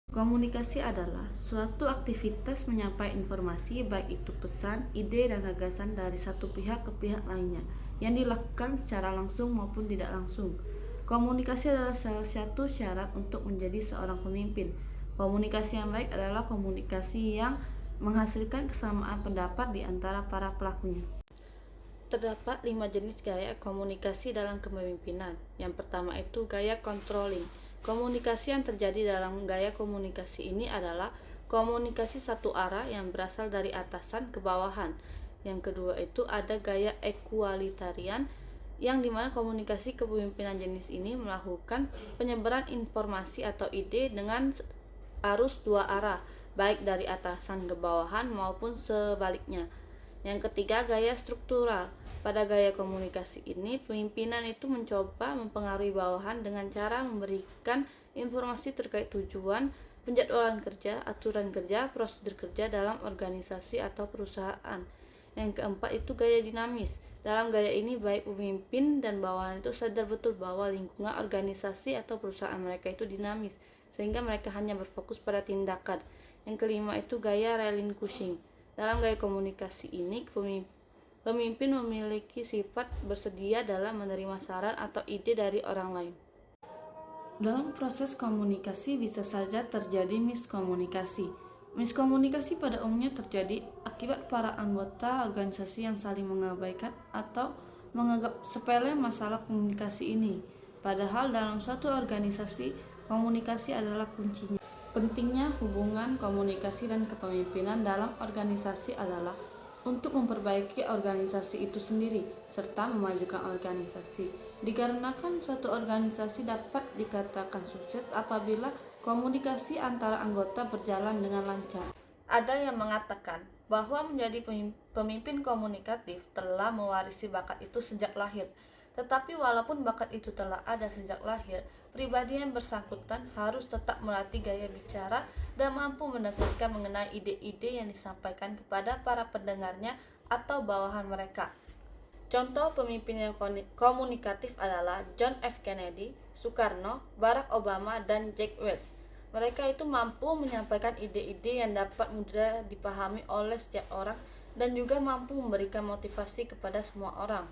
Komunikasi adalah suatu aktivitas menyampaikan informasi, baik itu pesan, ide, dan gagasan dari satu pihak ke pihak lainnya, yang dilakukan secara langsung maupun tidak langsung. Komunikasi adalah salah satu syarat untuk menjadi seorang pemimpin. Komunikasi yang baik adalah komunikasi yang menghasilkan kesamaan pendapat di antara para pelakunya. Terdapat 5 jenis gaya komunikasi dalam kepemimpinan. Yang pertama itu gaya controlling. Komunikasi yang terjadi dalam gaya komunikasi ini adalah komunikasi satu arah yang berasal dari atasan ke bawahan. Yang kedua itu ada gaya equalitarian, yang dimana komunikasi kepemimpinan jenis ini melakukan penyebaran informasi atau ide dengan arus dua arah, baik dari atasan ke bawahan maupun sebaliknya. Yang ketiga, gaya struktural. Pada gaya komunikasi ini, pemimpinan itu mencoba mempengaruhi bawahan dengan cara memberikan informasi terkait tujuan, penjadwalan kerja, aturan kerja, prosedur kerja dalam organisasi atau perusahaan. Yang keempat itu gaya dinamis. Dalam gaya ini, baik pemimpin dan bawahan itu sadar betul bahwa lingkungan organisasi atau perusahaan mereka itu dinamis, sehingga mereka hanya berfokus pada tindakan. Yang kelima itu gaya relinquishing. Dalam gaya komunikasi ini, pemimpin memiliki sifat bersedia dalam menerima saran atau ide dari orang lain. Dalam proses komunikasi bisa saja terjadi miskomunikasi. Miskomunikasi pada umumnya terjadi akibat para anggota organisasi yang saling mengabaikan atau menganggap sepele masalah komunikasi ini. Padahal dalam suatu organisasi, komunikasi adalah kuncinya. Pentingnya hubungan komunikasi dan kepemimpinan dalam organisasi adalah untuk memperbaiki organisasi itu sendiri serta memajukan organisasi. Dikarenakan suatu organisasi dapat dikatakan sukses apabila komunikasi antara anggota berjalan dengan lancar. Ada yang mengatakan bahwa menjadi pemimpin komunikatif telah mewarisi bakat itu sejak lahir. Tetapi walaupun bakat itu telah ada sejak lahir, pribadi yang bersangkutan harus tetap melatih gaya bicara dan mampu menegaskan mengenai ide-ide yang disampaikan kepada para pendengarnya atau bawahan mereka. Contoh pemimpin yang komunikatif adalah John F. Kennedy, Soekarno, Barack Obama, dan Jack Welch. Mereka itu mampu menyampaikan ide-ide yang dapat mudah dipahami oleh setiap orang dan juga mampu memberikan motivasi kepada semua orang.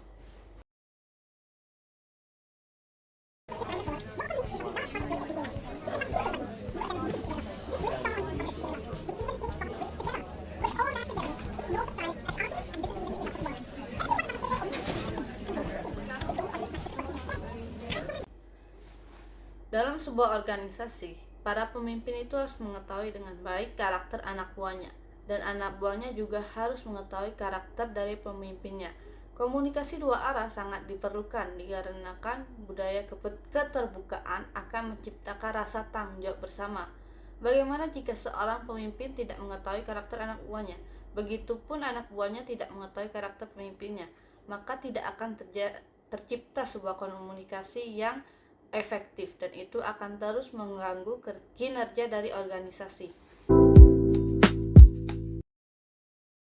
Dalam sebuah organisasi, para pemimpin itu harus mengetahui dengan baik karakter anak buahnya, dan anak buahnya juga harus mengetahui karakter dari pemimpinnya. Komunikasi dua arah sangat diperlukan dikarenakan budaya keterbukaan akan menciptakan rasa tanggung jawab bersama. Bagaimana jika seorang pemimpin tidak mengetahui karakter anak buahnya? Begitupun anak buahnya tidak mengetahui karakter pemimpinnya, maka tidak akan tercipta sebuah komunikasi yang efektif, dan itu akan terus mengganggu kinerja dari organisasi.